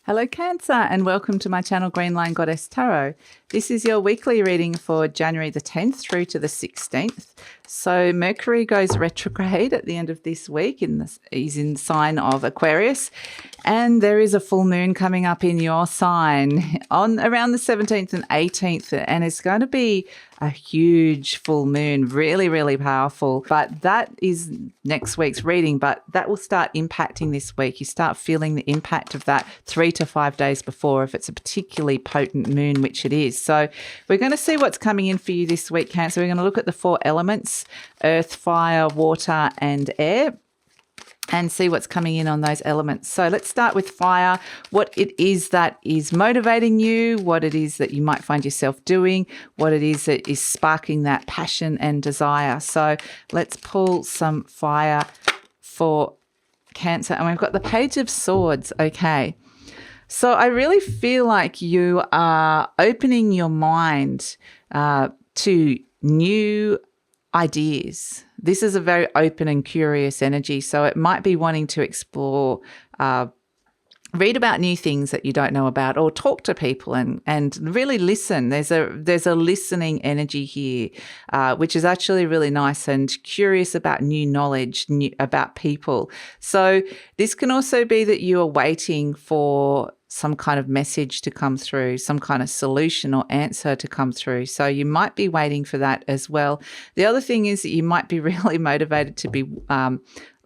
Hello Cancer and welcome to my channel GreenLion Goddess Tarot. This is your weekly reading for January the 10th through to the 16th. So Mercury goes retrograde at the end of this week. He's in the sign of Aquarius, and there is a full moon coming up in your sign on around the 17th and 18th, and it's going to be a huge full moon, really, really powerful. But that is next week's reading, but that will start impacting this week. You start feeling the impact of that 3 to 5 days before, if it's a particularly potent moon, which it is. So we're going to see what's coming in for you this week, Cancer. We're going to look at the 4 elements: earth, fire, water, and air, and see what's coming in on those elements. So let's start with fire, what it is that is motivating you, what it is that you might find yourself doing, what it is that is sparking that passion and desire. So let's pull some fire for Cancer. And we've got the Page of Swords. Okay. So I really feel like you are opening your mind to new ideas. This is a very open and curious energy, so it might be wanting to explore, read about new things that you don't know about, or talk to people and really listen. There's a listening energy here, which is actually really nice, and curious about new knowledge, about people. So this can also be that you are waiting for some kind of message to come through, some kind of solution or answer to come through. So you might be waiting for that as well. The other thing is that you might be really motivated to be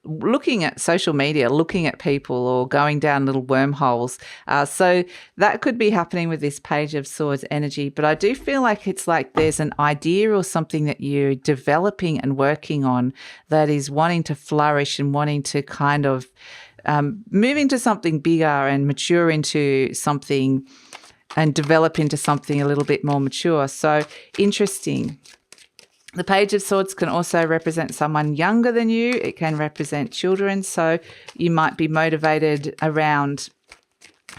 looking at social media, looking at people, or going down little wormholes. So that could be happening with this Page of Swords energy. But I do feel like it's like there's an idea or something that you're developing and working on that is wanting to flourish and wanting to kind of move into something bigger and mature into something and develop into something a little bit more mature. So interesting. The Page of Swords can also represent someone younger than you. It can represent children. So you might be motivated around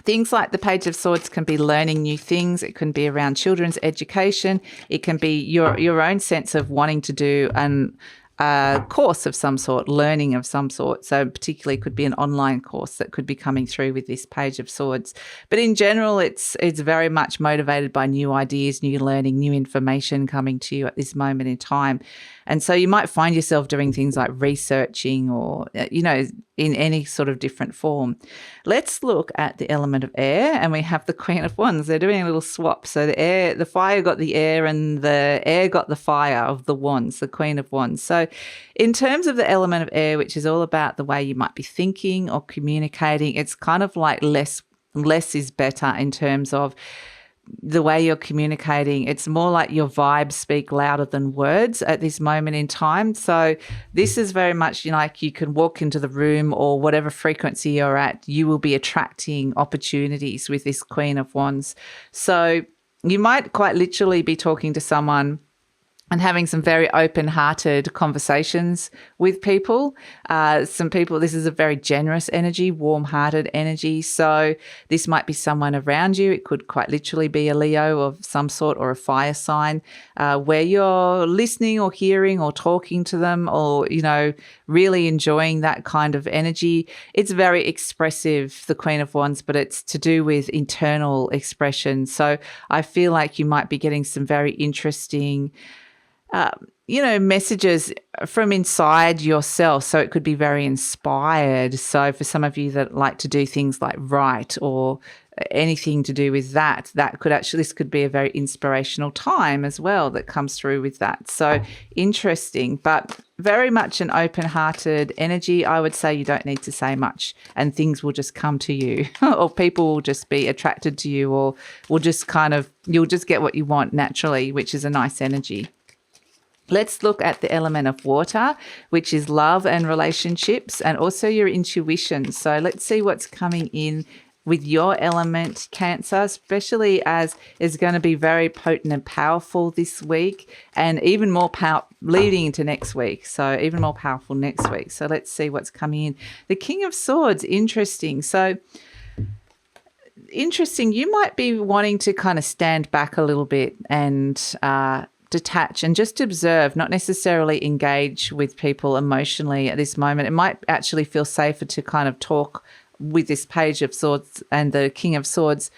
things like the Page of Swords can be learning new things. It can be around children's education. It can be your own sense of wanting to do a course of some sort, learning of some sort. So particularly could be an online course that could be coming through with this Page of Swords. But in general, it's very much motivated by new ideas, new learning, new information coming to you at this moment in time. And so you might find yourself doing things like researching or, in any sort of different form. Let's look at the element of air, and we have the Queen of Wands. They're doing a little swap. So the fire got the air, and the air got the fire of the wands, the Queen of Wands. So in terms of the element of air, which is all about the way you might be thinking or communicating, it's kind of like less is better in terms of the way you're communicating. It's more like your vibes speak louder than words at this moment in time. So this is very much like you can walk into the room, or whatever frequency you're at, you will be attracting opportunities with this Queen of Wands. So you might quite literally be talking to someone and having some very open-hearted conversations with people. Some people, this is a very generous energy, warm-hearted energy. So this might be someone around you. It could quite literally be a Leo of some sort, or a fire sign, where you're listening or hearing or talking to them, or, really enjoying that kind of energy. It's very expressive, the Queen of Wands, but it's to do with internal expression. So I feel like you might be getting some very interesting messages from inside yourself. So it could be very inspired. So for some of you that like to do things like write or anything to do with that this could be a very inspirational time as well that comes through with that. So interesting, but very much an open-hearted energy. I would say you don't need to say much, and things will just come to you, or people will just be attracted to you, or will just you'll just get what you want naturally, which is a nice energy. Let's look at the element of water, which is love and relationships, and also your intuition. So let's see what's coming in with your element, Cancer, especially as it's going to be very potent and powerful this week, and even more leading into next week. So even more powerful next week. So let's see what's coming in. The King of Swords, interesting. So interesting, you might be wanting to kind of stand back a little bit and detach and just observe, not necessarily engage with people emotionally at this moment. It might actually feel safer to kind of talk with this Page of Swords and the King of Swords,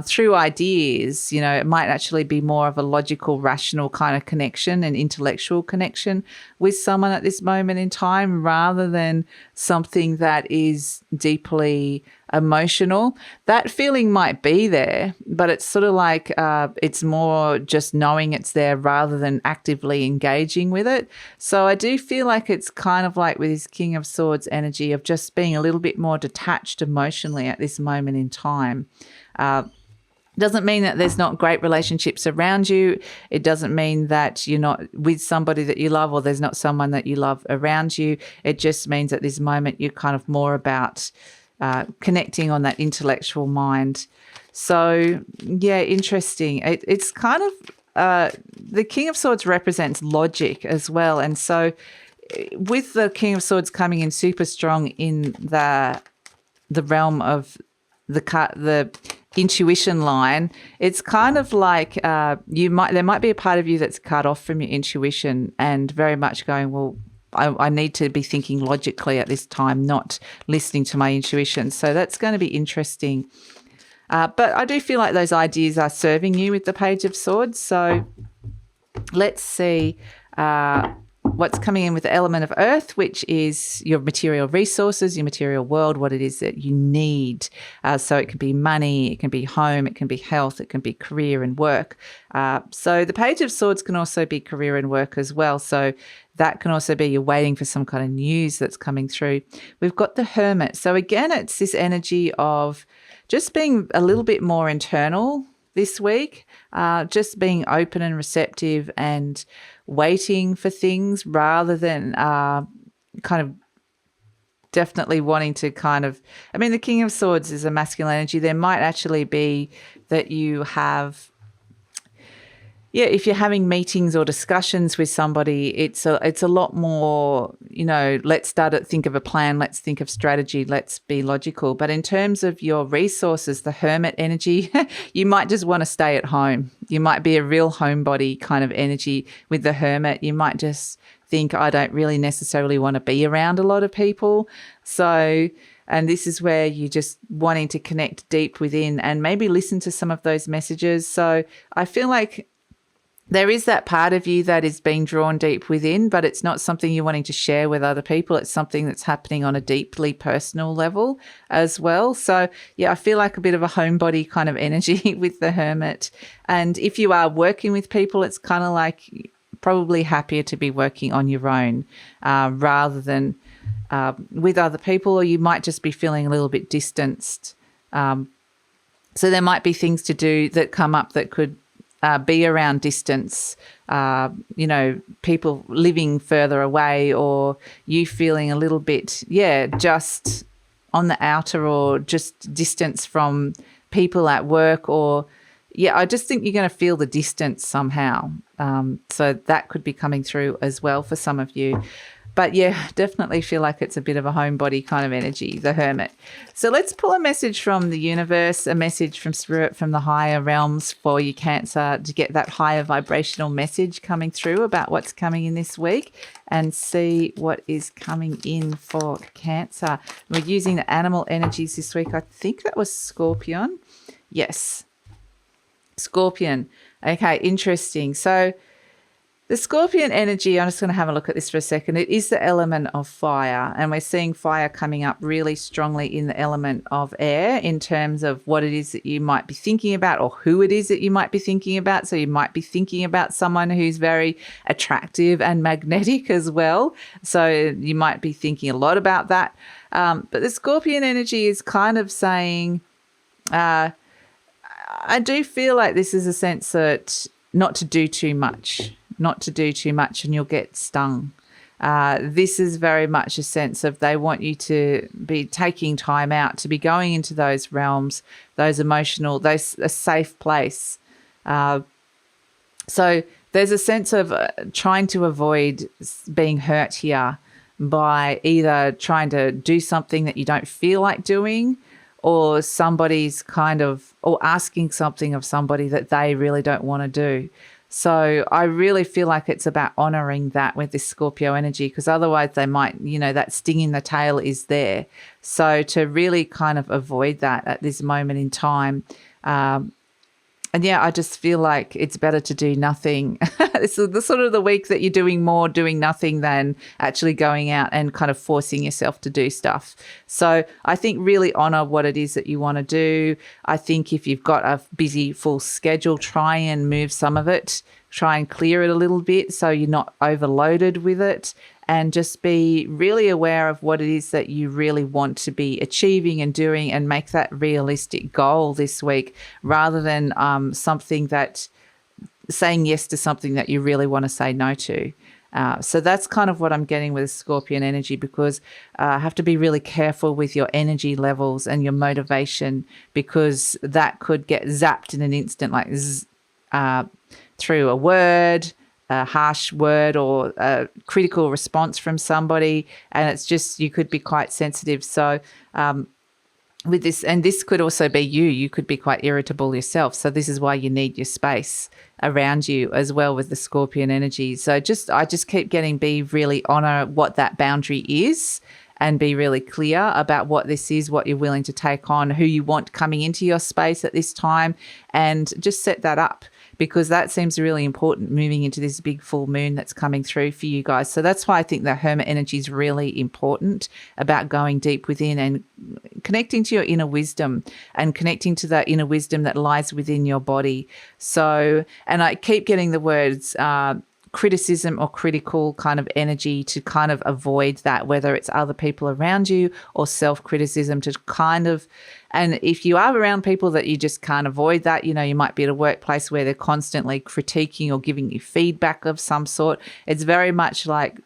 through ideas, it might actually be more of a logical, rational kind of connection, an intellectual connection with someone at this moment in time, rather than something that is deeply emotional. That feeling might be there, but it's sort of like it's more just knowing it's there rather than actively engaging with it. So I do feel like it's kind of like with this King of Swords energy of just being a little bit more detached emotionally at this moment in time. Doesn't mean that there's not great relationships around you. It doesn't mean that you're not with somebody that you love, or there's not someone that you love around you. It just means at this moment you're kind of more about connecting on that intellectual mind. So, yeah, interesting. It's kind of the King of Swords represents logic as well. And so with the King of Swords coming in super strong in the realm of the intuition line, it's kind of like there might be a part of you that's cut off from your intuition and very much going, well, I need to be thinking logically at this time, not listening to my intuition. So that's going to be interesting. But I do feel like those ideas are serving you with the Page of Swords. So let's see what's coming in with the element of earth, which is your material resources, your material world, what it is that you need. So it can be money, it can be home, it can be health, it can be career and work. So the Page of Swords can also be career and work as well. So that can also be you're waiting for some kind of news that's coming through. We've got the Hermit. So again, it's this energy of just being a little bit more internal this week, just being open and receptive and waiting for things rather than kind of definitely wanting to the King of Swords is a masculine energy. There might actually be that you have, if you're having meetings or discussions with somebody, it's a lot more, let's think of a plan, let's think of strategy, let's be logical. But in terms of your resources, the Hermit energy, you might just want to stay at home. You might be a real homebody kind of energy with the Hermit. You might just think, I don't really necessarily want to be around a lot of people. So, and this is where you're just wanting to connect deep within and maybe listen to some of those messages. So I feel like there is that part of you that is being drawn deep within, but it's not something you're wanting to share with other people. It's something that's happening on a deeply personal level as well. So, I feel like a bit of a homebody kind of energy with the Hermit. And if you are working with people, it's kind of like probably happier to be working on your own rather than with other people, or you might just be feeling a little bit distanced. So there might be things to do that come up that could be around distance, people living further away, or you feeling a little bit, just on the outer, or just distance from people at work, or, I just think you're going to feel the distance somehow. So that could be coming through as well for some of you. But definitely feel like it's a bit of a homebody kind of energy, the Hermit. So let's pull a message from the universe, a message from Spirit, from the higher realms for you, Cancer, to get that higher vibrational message coming through about what's coming in this week, and see what is coming in for Cancer. We're using the animal energies this week. I think that was Scorpion. Yes, Scorpion. Okay, interesting. So the Scorpion energy, I'm just going to have a look at this for a second. It is the element of fire, and we're seeing fire coming up really strongly in the element of air in terms of what it is that you might be thinking about, or who it is that you might be thinking about. So you might be thinking about someone who's very attractive and magnetic as well. So you might be thinking a lot about that. But the Scorpion energy is kind of saying, I do feel like this is a sense that not to do too much and you'll get stung. This is very much a sense of they want you to be taking time out, to be going into those realms, those emotional, a safe place. So there's a sense of trying to avoid being hurt here by either trying to do something that you don't feel like doing, or somebody's or asking something of somebody that they really don't want to do. So I really feel like it's about honoring that with this Scorpio energy, because otherwise they might, that sting in the tail is there. So to really kind of avoid that at this moment in time. And yeah, I just feel like it's better to do nothing. It's the sort of the week that you're doing more doing nothing than actually going out and kind of forcing yourself to do stuff. So I think really honor what it is that you want to do. I think if you've got a busy full schedule, try and move some of it, try and clear it a little bit so you're not overloaded with it. And just be really aware of what it is that you really want to be achieving and doing, and make that realistic goal this week, rather than something that saying yes to something that you really want to say no to. So that's kind of what I'm getting with Scorpion energy, because I have to be really careful with your energy levels and your motivation, because that could get zapped in an instant, like through a word, a harsh word, or a critical response from somebody, and it's just, you could be quite sensitive. So with this, and this could also be you could be quite irritable yourself. So this is why you need your space around you as well with the Scorpion energy. So I just keep getting, be really honor what that boundary is, and be really clear about what this is, what you're willing to take on, who you want coming into your space at this time, and just set that up, because that seems really important moving into this big full moon that's coming through for you guys. So that's why I think the Hermit energy is really important, about going deep within and connecting to your inner wisdom, and connecting to that inner wisdom that lies within your body. So, and I keep getting the words criticism or critical kind of energy, to kind of avoid that, whether it's other people around you or self-criticism, to kind of, and if you are around people that you just can't avoid that, you might be at a workplace where they're constantly critiquing or giving you feedback of some sort. It's very much like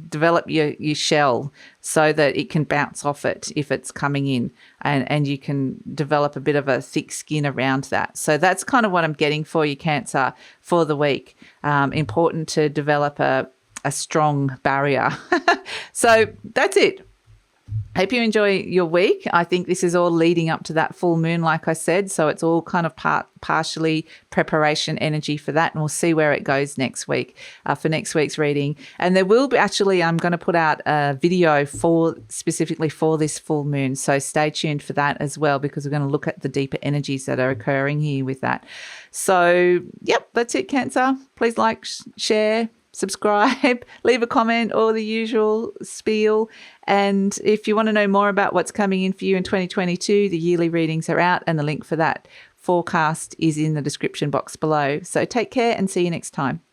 develop your shell so that it can bounce off it if it's coming in, and you can develop a bit of a thick skin around that. So that's kind of what I'm getting for you, Cancer, for the week. Important to develop a strong barrier. So that's it. Hope you enjoy your week. I think this is all leading up to that full moon, like I said. So it's all kind of partially preparation energy for that. And we'll see where it goes next week for next week's reading. And there will be, actually, I'm going to put out a video specifically for this full moon. So stay tuned for that as well, because we're going to look at the deeper energies that are occurring here with that. So, yep, that's it, Cancer. Please like, share, subscribe, leave a comment, all the usual spiel. And if you want to know more about what's coming in for you in 2022, the yearly readings are out, and the link for that forecast is in the description box below. So take care and see you next time.